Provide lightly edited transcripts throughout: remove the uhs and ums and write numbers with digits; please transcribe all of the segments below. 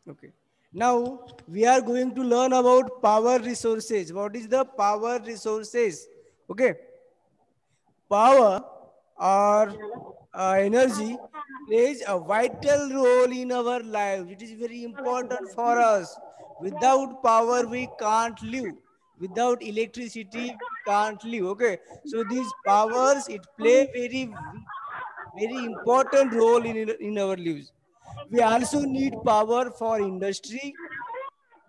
Okay. Now we are going to learn about power resources. What is the power resources? Okay. Power or energy plays a vital role in our lives. It is very important for us. Without power, we can't live. Without electricity, we can't live. Okay. So these powers, it play very important role in our lives. We also need power for industry.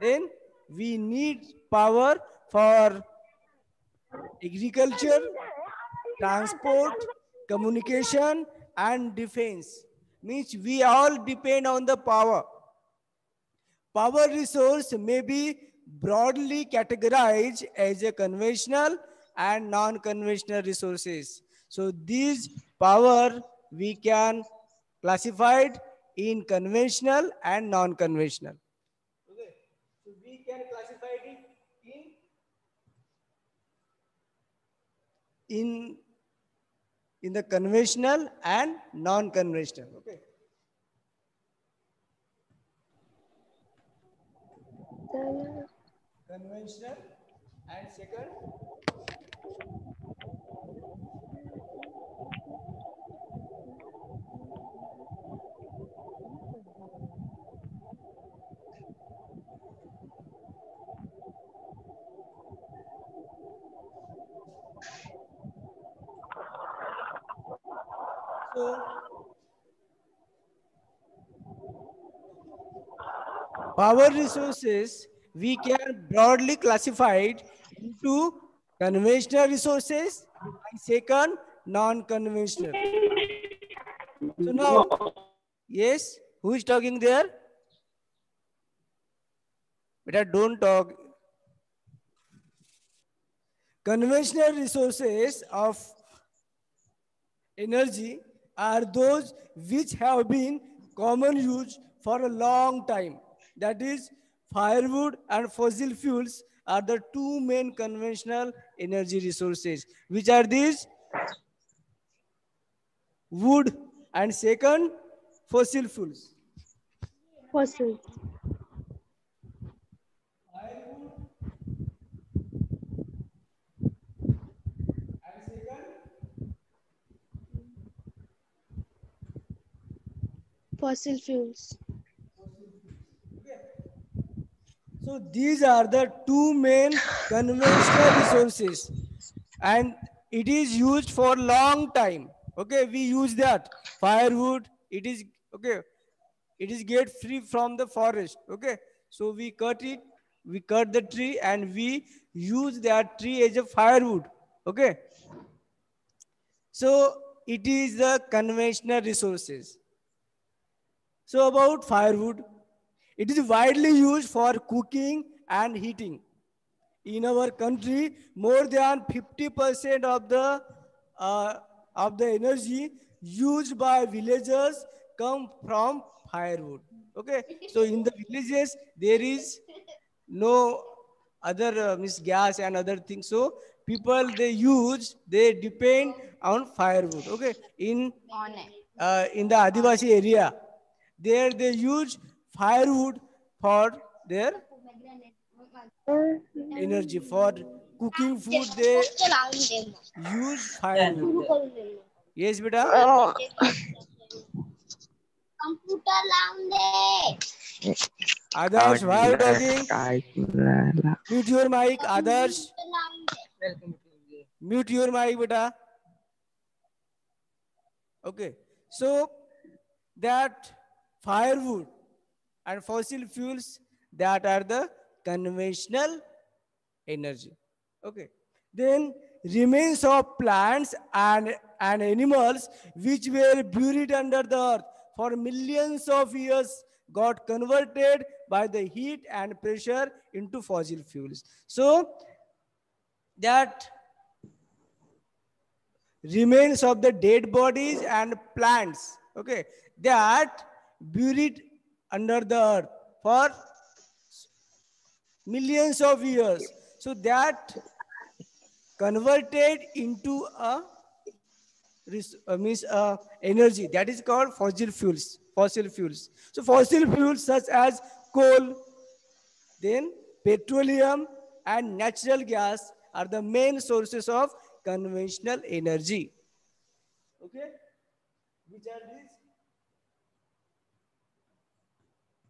Then we need power for agriculture, transport, communication, and defense. Means we all depend on the power. Power resource may be broadly categorized as a conventional and non-conventional resources. So these power we can classified in conventional and non-conventional. Okay. So we can classify it in in the conventional and non-conventional. Okay. Conventional and second. So power resources we can broadly classified into conventional resources and second non-conventional. So now, yes, who is talking there? But don't talk. Conventional resources of energy are those which have been common use for a long time. That is, firewood and fossil fuels are the two main conventional energy resources. Which are these? Wood and second, fossil fuels. Fossil. Firewood and second, Fossil fuels. okay. So these are the two main conventional resources and it is used for long time. Okay, we use that firewood. It is okay. It is get free from the forest. Okay, so we cut it. We cut the tree and we use that tree as a firewood. Okay, so it is the conventional resources. So about firewood, it is widely used for cooking and heating. In our country, more than 50% uh, of the energy used by villagers come from firewood. Okay, so in the villages there is no other means gas and other things. So people they depend on firewood. Okay, in the Adivasi area, there they use firewood for their energy. For cooking food, they use firewood. Yes, beta. Adarsh, why are you talking? Mute your mic, Adarsh. Mute your mic, beta. Okay. So that firewood and fossil fuels, that are the conventional energy. Okay. Then remains of plants and animals which were buried under the earth for millions of years got converted by the heat and pressure into fossil fuels. So that remains of the dead bodies and plants, okay, that buried under the earth for millions of years. So that converted into a means energy that is called fossil fuels. So fossil fuels such as coal, then petroleum and natural gas are the main sources of conventional energy. Okay, which are these?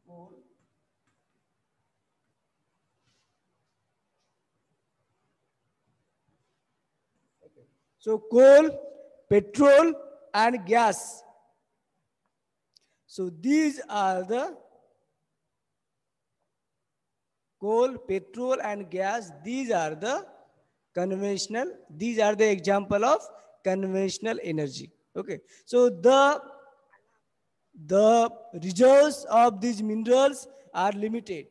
Coal. So coal, petrol, and gas. So these are the coal, petrol, and gas. These are the conventional. These are the example of conventional energy. Okay. So the reserves of these minerals are limited.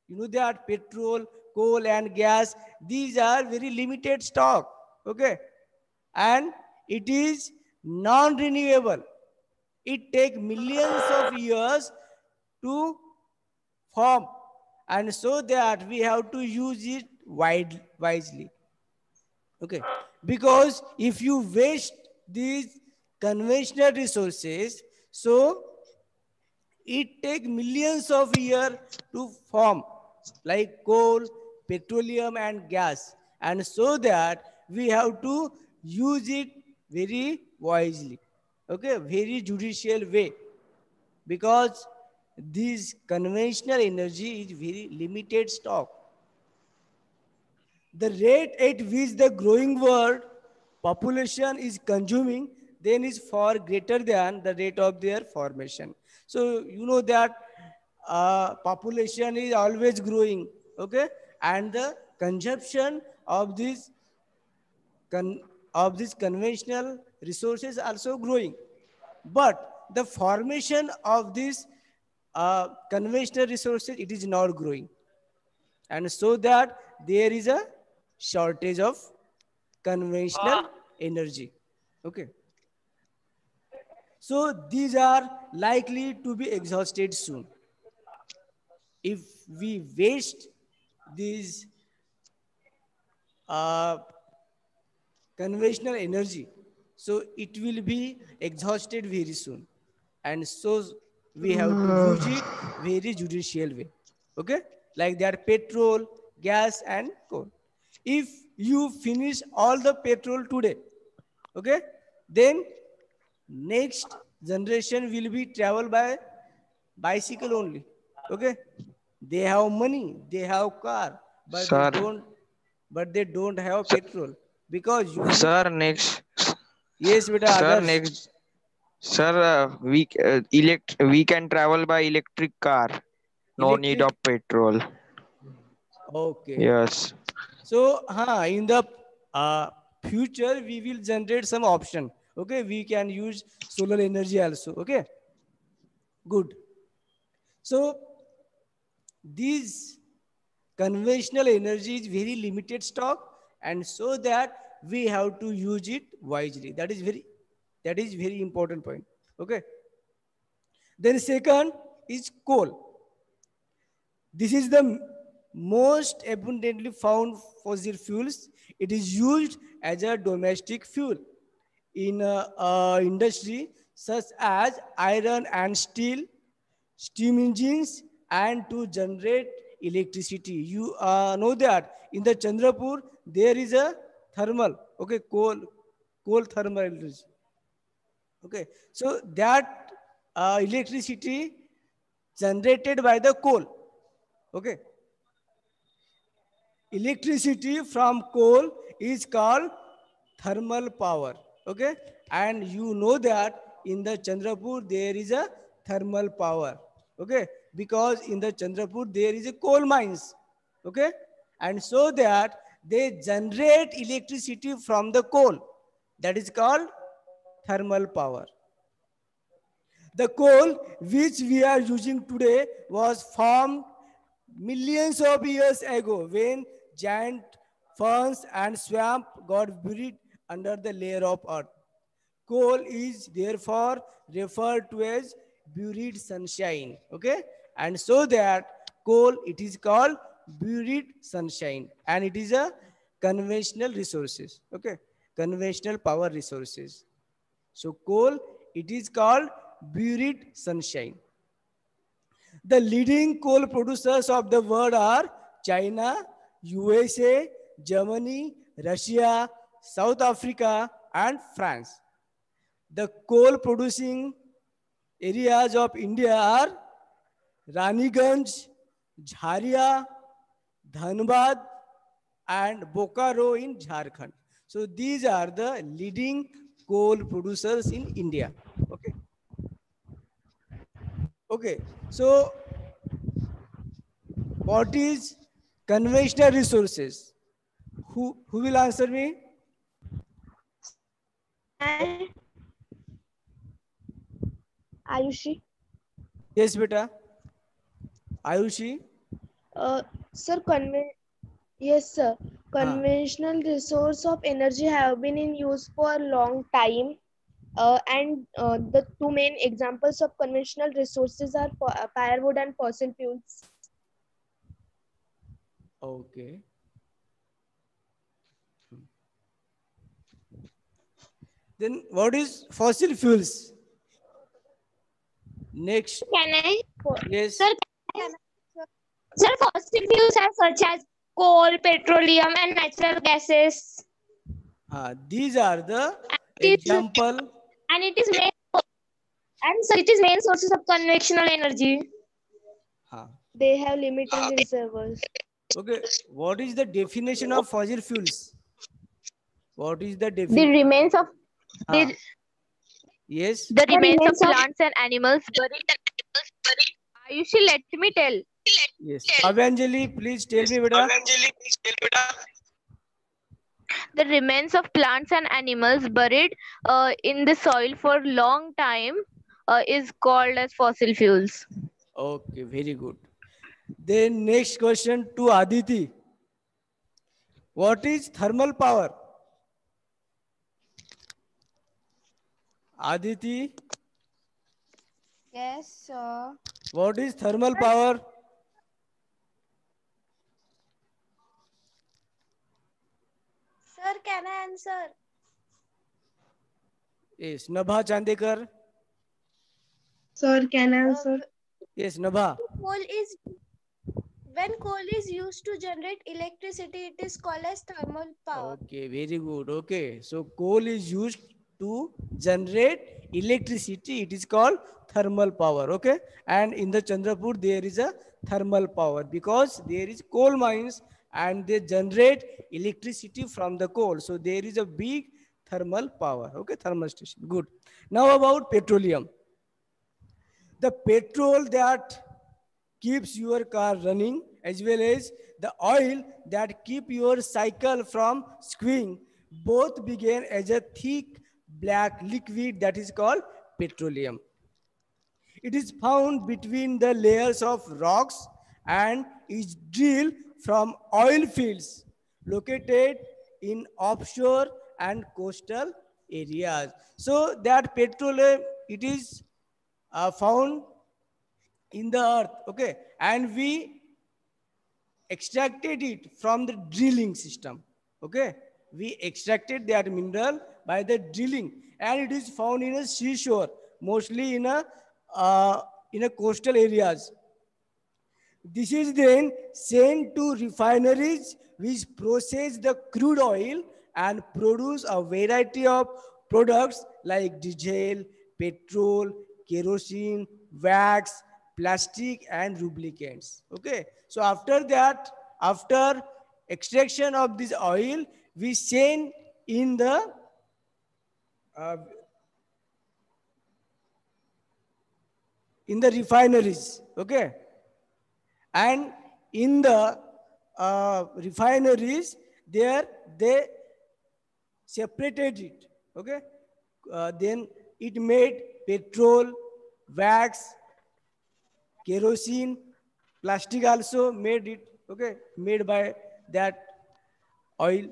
You know that petrol, coal, and gas. These are very limited stock. Okay, and it is non-renewable. It takes millions of years to form, and so that we have to use it wisely. Okay, because if you waste these conventional resources, so it takes millions of years to form, like coal, petroleum, and gas, and so that we have to use it very wisely. Okay, very judicial way, because this conventional energy is very limited stock. The rate at which the growing world population is consuming then is far greater than the rate of their formation. So you know that population is always growing, okay, and the consumption of these conventional resources also growing, but the formation of these conventional resources it is not growing, and so that there is a shortage of conventional energy. Okay, so these are likely to be exhausted soon. If we waste these uh, conventional energy, so it will be exhausted very soon, and so we have to use it very judicial way. Okay, like that petrol, gas, and coal. If you finish all the petrol today, okay, then next generation will be travel by bicycle only. Okay, they have money, they have car, but they Sir, don't but they don't have petrol, because you need. sir, next, Yes, beta, sir, others. next, sir, we can travel by electric car. No need Electric. of petrol. Okay. Yes. So, in the uh, future, we will generate some option. Okay, we can use solar energy also. Okay, good. So, these conventional energy is very limited stock, and so that we have to use it wisely. That is very important point. Okay. Then second is coal. This is the most abundantly found fossil fuels. It is used as a domestic fuel in industry such as iron and steel, steam engines, and to generate electricity. You know that in the Chandrapur there is a thermal, okay, coal thermal energy. Okay, so that electricity generated by the coal. Okay, electricity from coal is called thermal power. Okay, and you know that in the Chandrapur there is a thermal power. Okay, because in the Chandrapur there is a coal mines. Okay, and so that they generate electricity from the coal, that is called thermal power. The coal which we are using today was formed millions of years ago when giant ferns and swamp got buried under the layer of earth. Coal is therefore referred to as buried sunshine. Okay? And so that coal, it is called buried sunshine, and it is a conventional resources. Okay? Conventional power resources. So coal, it is called buried sunshine. The leading coal producers of the world are China, USA, Germany, Russia, South Africa, and France. The coal producing areas of India are Raniganj, Jharia, Dhanbad, and Bokaro in Jharkhand. So these are the leading coal producers in India. Okay. Okay. So what is conventional resources? Who will answer me? And Ayushi. Yes, beta. Ayushi. Sir, yes, sir. हाँ. Conventional resource of energy have been in use for a long time. And the two main examples of conventional resources are firewood and fossil fuels. Okay. Then what is fossil fuels? Next. Can I? Yes. Sir, sir, fossil fuels are such as coal, petroleum, and natural gases. These are the It is, example. and it is main, and so it is main sources of conventional energy. They have limited reservoirs. Okay. What is the definition of fossil fuels? What is the The definition? remains of Yes. the remains of plants and animals buried. Ayushi, let me tell. Yes. Kavanjali, please tell me, beta. The remains of plants and animals buried in the soil for long time is called as fossil fuels. Okay, very good. Then next question to Aditi. What is thermal power? Aditi, Yes, sir. what is thermal power? Sir, can I answer? Yes, Nabha Chandekar. Sir, can I answer? Yes, Nabha. When coal is used to generate electricity, it is called as thermal power. Okay, very good. Okay, so coal is used to generate electricity. It is called thermal power. Okay, and in the Chandrapur there is a thermal power because there is coal mines and they generate electricity from the coal. So there is a big thermal power. Okay, thermal station. Good. Now about petroleum. The petrol that keeps your car running as well as the oil that keep your cycle from squealing both began as a thick black liquid that is called petroleum. It is found between the layers of rocks and is drilled from oil fields located in offshore and coastal areas. So that petroleum, it is found in the earth, okay, and we extracted it from the drilling system, okay. We extracted that mineral by the drilling, and it is found in a seashore, mostly in a coastal areas. This is then sent to refineries which process the crude oil and produce a variety of products like diesel, petrol, kerosene, wax, plastic, and lubricants. Okay. So after that, after extraction of this oil, we send in uh, the refineries. Okay. And in the refineries there they separated it, okay. Then it made petrol, wax, kerosene, plastic also made it, okay, made by that oil.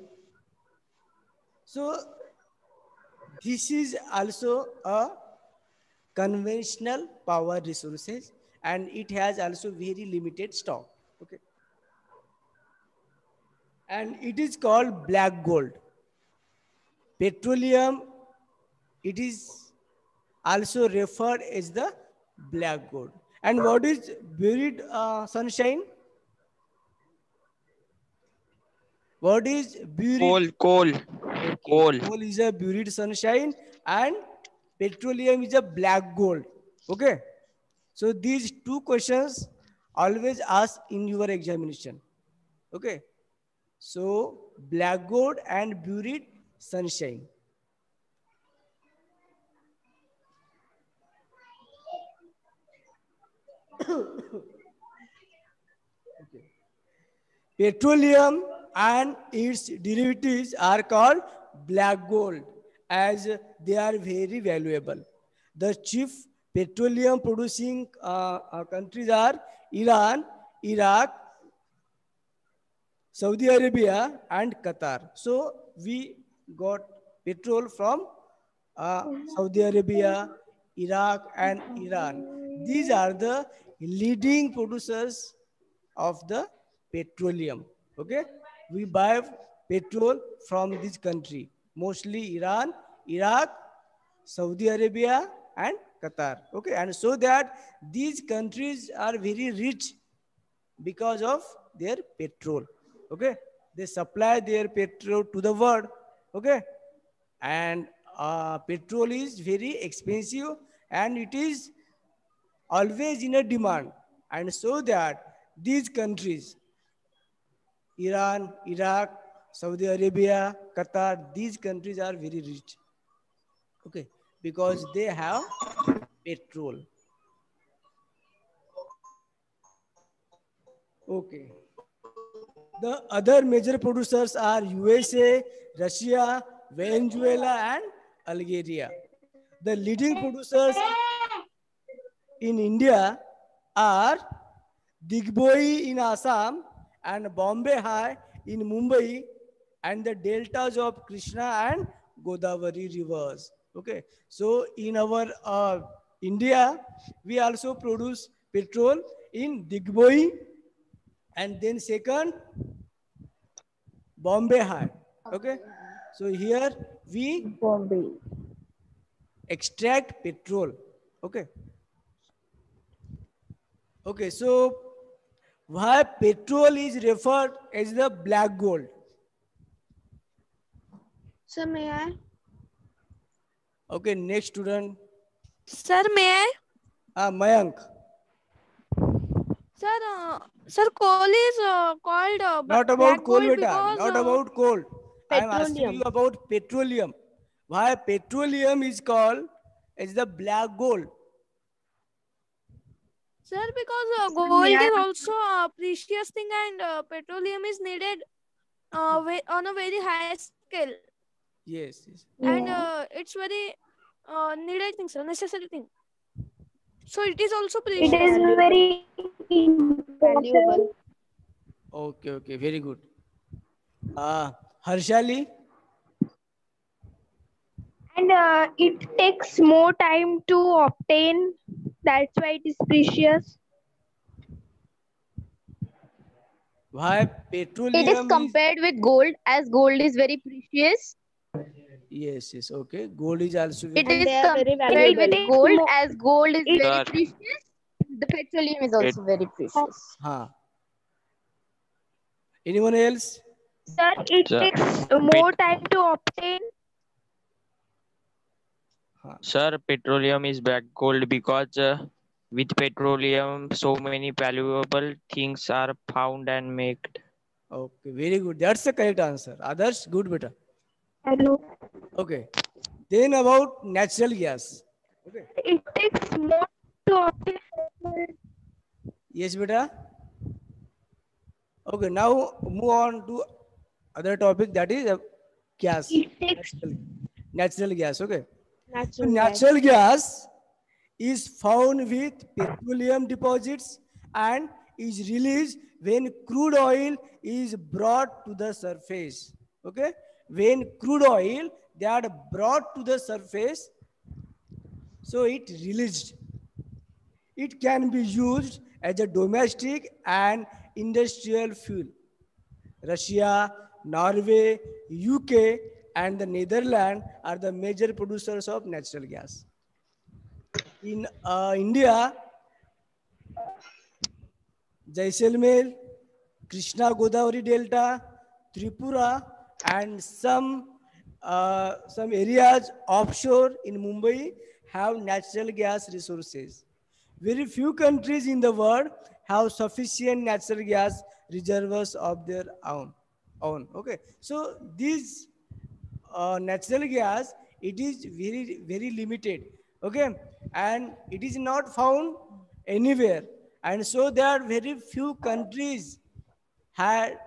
So this is also a conventional power resources, and it has also very limited stock, okay, and it is called black gold. Petroleum, it is also referred as the black gold, And what is buried sunshine? What is buried? Coal. Okay, Coal. coal is a buried sunshine and petroleum is a black gold. Okay, so these two questions always asked in your examination. Okay, so black gold and buried sunshine. Petroleum and its derivatives are called black gold as they are very valuable. The chief petroleum producing countries are Iran, Iraq, Saudi Arabia, and Qatar. So we got petrol from Saudi Arabia, Iraq, and Iran. These are the leading producers of the petroleum. Okay, we buy petrol from this country, mostly Iran, Iraq, Saudi Arabia, and Qatar. Okay, and so that these countries are very rich because of their petrol. Okay, they supply their petrol to the world. Okay, and petrol is very expensive and it is always in a demand, and so that these countries, Iran, Iraq, Saudi Arabia, Qatar, these countries are very rich. Okay, because they have petrol. Okay, the other major producers are USA, Russia, Venezuela, and Algeria. The leading producers in India are Digboi in Assam and Bombay High in Mumbai and the deltas of Krishna and Godavari rivers. Okay, so in our India, we also produce petrol in Digboi and then second Bombay High. Okay, so here we Bombay. extract petrol. Okay. Okay, so why petrol is referred as the black gold? Sir, may I? Okay, next student. Sir, may I? Mayank. Sir, coal is called Not about black coal, gold beta. because Not about coal. I am asking Petroleum. you about petroleum. Why petroleum is called as the black gold? sir, because May gold I? is also a precious thing and petroleum is needed on a very high scale, Yes, yes. and it's very needed thing, sir, necessary thing. So it is also It precious. is very valuable. Okay, okay, very good. Harshali. And it takes more time to obtain. That's why it is precious. Why petroleum It is compared with gold as gold is very precious. Yes, yes, okay. Gold is also very. It And is they are very compared with valuable. gold as gold is It- very Sir, precious. The petroleum is also very precious. Anyone else? Sir, it Sir, takes more time to obtain. Sir, petroleum is black gold because with petroleum, so many valuable things are found and made. Okay, very good. That's the correct answer. Others, good, beta. Hello. Okay. Then about natural gas. Okay. It takes more to obtain. Yes, beta. Okay, now move on to other topic, that is gas. It takes Natural gas. Okay. So natural gas. natural gas is found with petroleum deposits and is released when crude oil is brought to the surface. Okay, when crude oil they are brought to the surface, so it released. It can be used as a domestic and industrial fuel. Russia, Norway, UK, and the Netherlands are the major producers of natural gas. In India, Jaisalmer, Krishna Godavari Delta, Tripura, and some areas offshore in Mumbai have natural gas resources. Very few countries in the world have sufficient natural gas reservoirs of their own. Okay, so these natural gas, it is very limited. Okay, and it is not found anywhere, and so there are very few countries had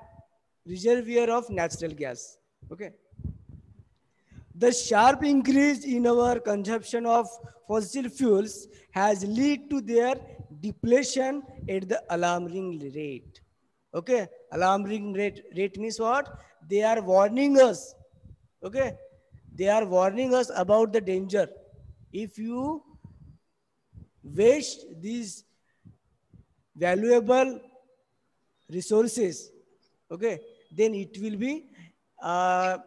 reservoir of natural gas. Okay, the sharp increase in our consumption of fossil fuels has led to their depletion at the alarming rate. Okay, alarming rate means what? They are warning us. Okay, they are warning us about the danger. If you waste these valuable resources, okay, then uh,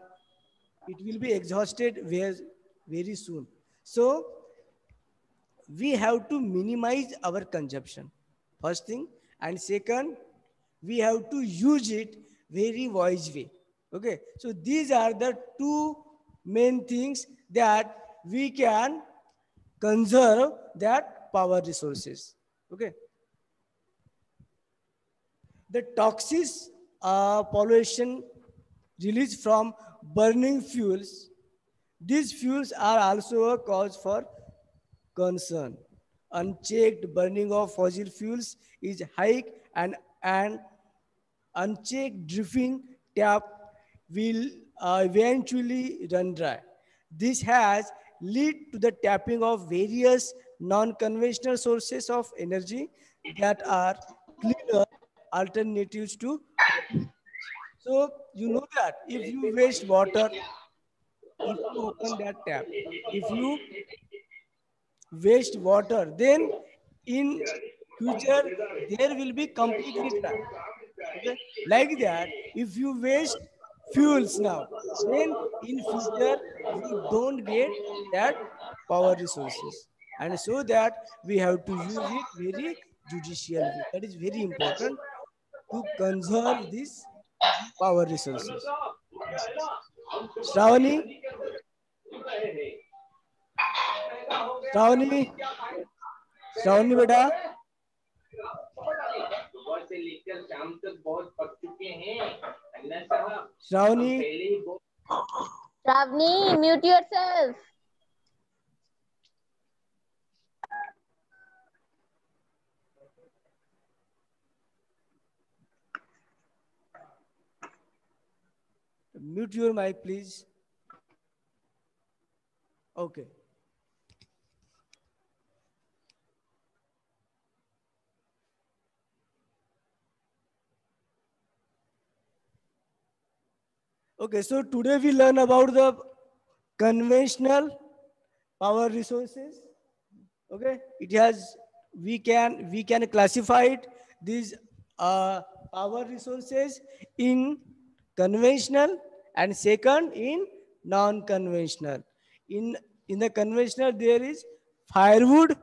it will be exhausted very soon. So we have to minimize our consumption, first thing, and second, we have to use it very wise way. Okay, so these are the two main things that we can conserve that power resources. Okay, the toxic pollution released from burning fuels, these fuels are also a cause for concern. Unchecked burning of fossil fuels is high, and unchecked dripping tap will eventually run dry. This has led to the tapping of various non-conventional sources of energy that are cleaner alternatives to. So you know that if you waste water, if you open that tap, if you waste water, then in future there will be completely dry. Okay, like that. If you waste fuels now, then in future you don't get that power resources, and so that we have to use it very judicial way. That is very important to conserve these power resources. Shravani, Shravani, Shravani beta, Shravani, Ravni, mute yourself. mute your mic, please. Okay. Okay, so today we learn about the conventional power resources. Okay, it has we can classify it these power resources in conventional, and second in non-conventional. In the conventional there is firewood,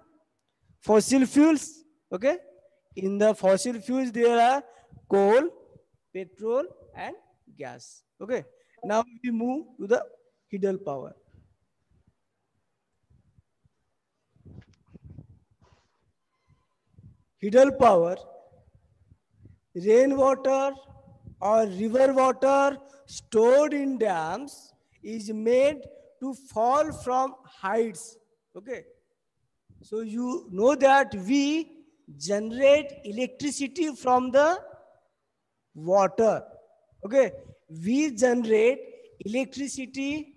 fossil fuels. Okay, in the fossil fuels there are coal, petrol, and gas. Okay, now we move to the hidden power. Hidden power, rainwater or river water stored in dams is made to fall from heights. Okay, so you know that we generate electricity from the water. Okay, we generate electricity,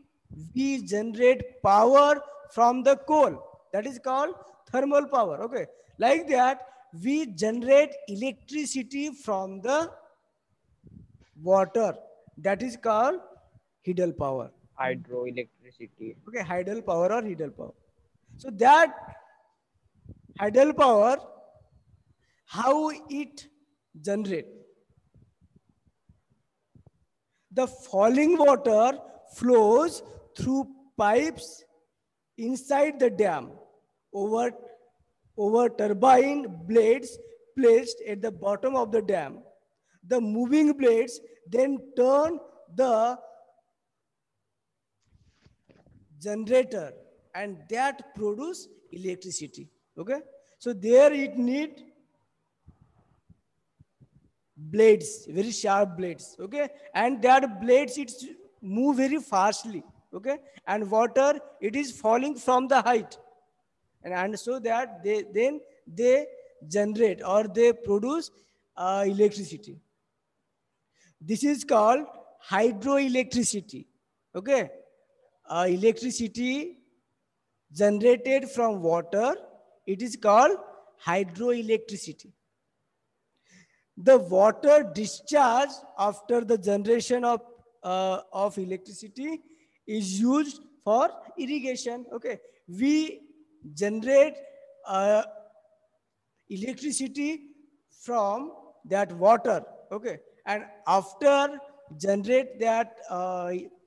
we generate power from the coal. That is called thermal power. Okay, like that, we generate electricity from the water. That is called hidden power. Hydroelectricity. Okay, hidden power or hidden power. So that hidden power, how it generate? The falling water flows through pipes inside the dam over over turbine blades placed at the bottom of the dam. The moving blades then turn the generator and that produce electricity. Okay, so there it need blades, very sharp blades. Okay, and that blades it move very fastly. Okay, and water it is falling from the height, and so that they generate or they produce electricity. This is called hydroelectricity. Okay, electricity generated from water, it is called hydroelectricity. The water discharge after the generation of electricity is used for irrigation. Okay, we generate uh, electricity from that water. Okay, and after generate that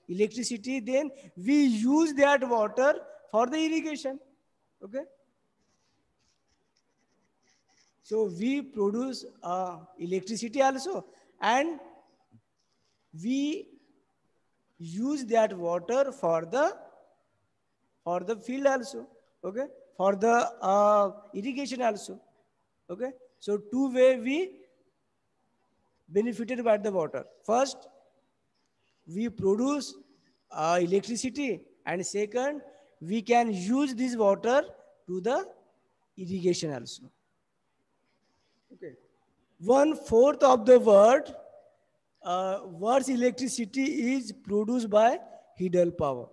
electricity, then we use that water for the irrigation. Okay, so we produce electricity also, and we use that water for the field also. Okay, for the irrigation also. Okay, so two way we benefited by the water. First, we produce electricity, and second, we can use this water to the irrigation also. Okay, 1/4 of the world's electricity is produced by hydel power.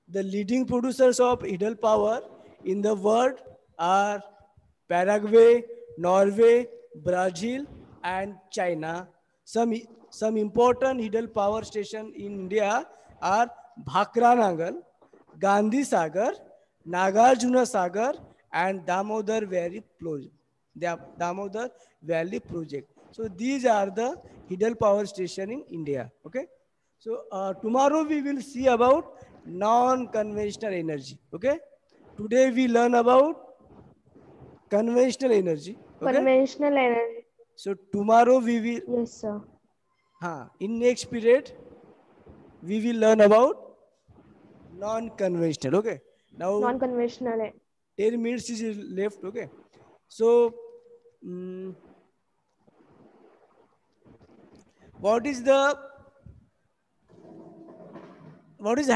The leading producers of hydel power in the world are Paraguay, Norway, Brazil, and China. Some important hydel power stations in India are Bhakra Nangal, Gandhi Sagar, Nagarjuna Sagar, and Damodar Valley Project. Damodar Valley Project. So these are the hydel power station in India. Okay. So tomorrow we will see about non-conventional energy. Okay. Today we learn about conventional energy. Okay. Conventional energy. So tomorrow we will, Yes, sir. in next period, we will learn about non-conventional. Okay. Now Non-conventional. 10 minutes is left. Okay. So what is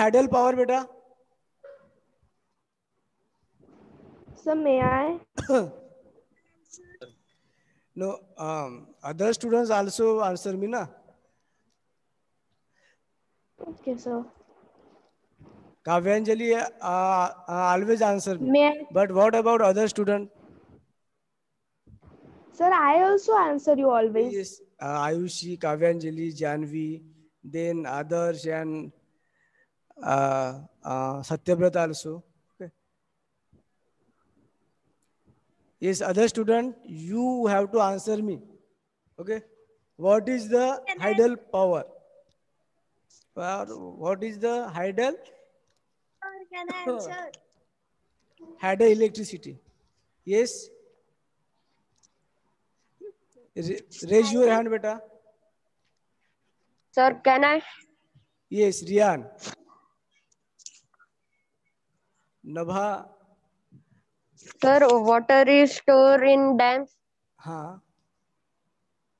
hydel power, beta? So may I? No, other students also answer me, na? Okay, sir. Kavyanjali always answer me. May I? But what about other student? Sir, I also answer you always. Yes, Ayushi, Kavyanjali, Janvi, then others and Satyabrat also. Okay. Yes, other student, you have to answer me. Okay. What is the hydel power? What is the hydel? Can I answer? Hydel electricity. Yes. Raise your hand, beta. Sir, can I? Yes, Rian. Nabha. Sir, water is stored in dams.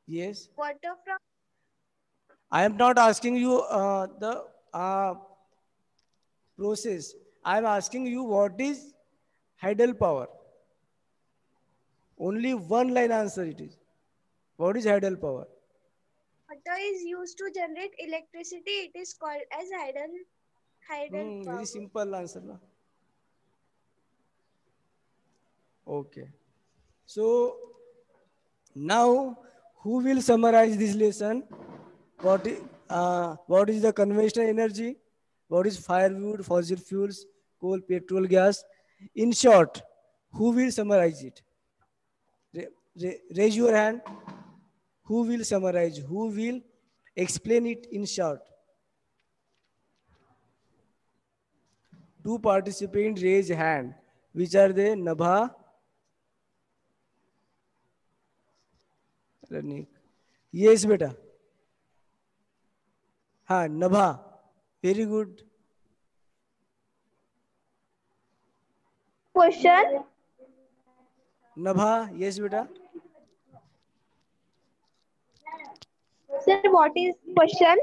Yes. Water from I am not asking you the process. I am asking you what is hydel power. Only one line answer it is. What is hydel power? water is used to generate electricity. It is called as hydel power. Very simple answer. Na? Okay. So now who will summarize this lesson? What is the conventional energy? What is firewood, fossil fuels, coal, petrol, gas? In short, who will summarize it? Raise your hand. Who will summarize? Who will explain it in short? Two participants raise hand. Which are they? Nabha running. Yes, बेटा. हाँ, नभा. Very good. Question. नभा. Yes, बेटा. Sir, what is question?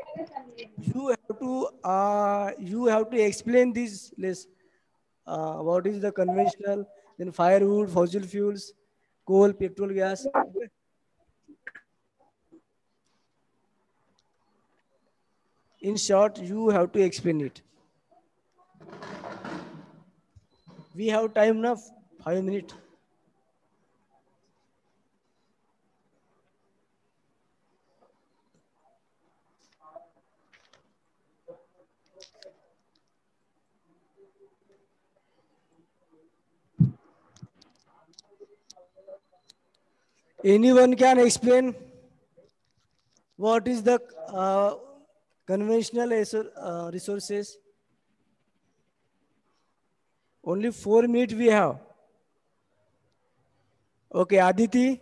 You have to explain this list. What is the conventional, then firewood, fossil fuels, coal, petrol, gas. Okay. In short, you have to explain it. We have time enough, 5 minutes. Anyone can explain what is the conventional resources? Only 4 minutes we have. Okay, Aditi.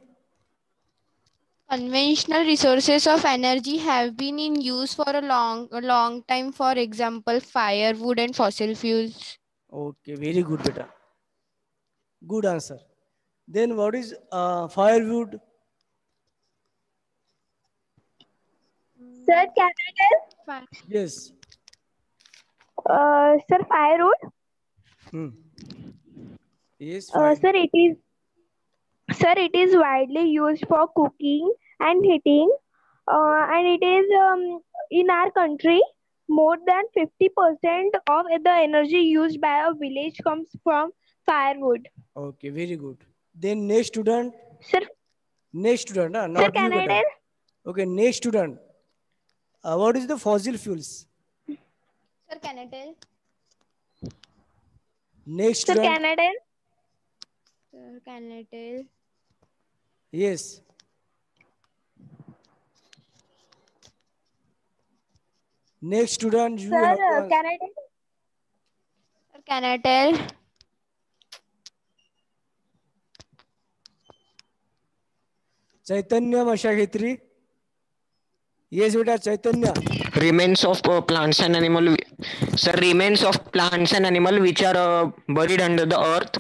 Conventional resources of energy have been in use for a long time. For example, firewood and fossil fuels. Okay, very good, beta. Good answer. Then what is firewood? Sir, can I tell? Yes. Sir, firewood. Hmm. Yes, fire. Sir, it is widely used for cooking and heating, and it is in our country more than 50% of the energy used by a village comes from firewood. Okay, very good. Then next student. Sir, Not you, can I beta. tell? Okay, next student. What is the fossil fuels? Sir, can I tell? Next Sir, student. can I tell? Sir, can I tell? Yes. Next student, you have to Sir, answer. can I tell? Sir, can I tell? Chaitanya Mashakhetri. Yes, beta, Chaitanya. Remains of plants and animal. Sir, remains of plants and animal which are buried under the earth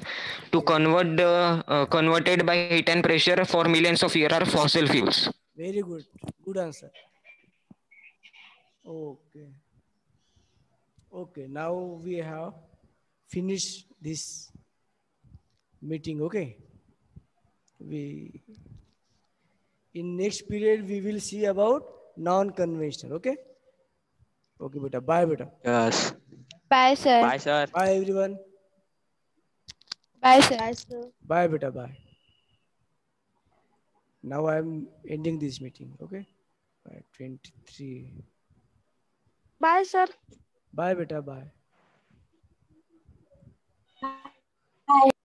to converted by heat and pressure for millions of years are fossil fuels. Very good. Good answer. Okay. Okay, now we have finished this meeting. Okay. We in next period we will see about non-conventional. Okay. Okay, beta. Bye, beta. Yes. Bye, sir. Bye, sir. Bye, everyone. Bye, sir. Bye, sir. Bye, beta. Bye. Now I am ending this meeting. Okay. Bye, 23. Bye, sir. Bye, beta. Bye.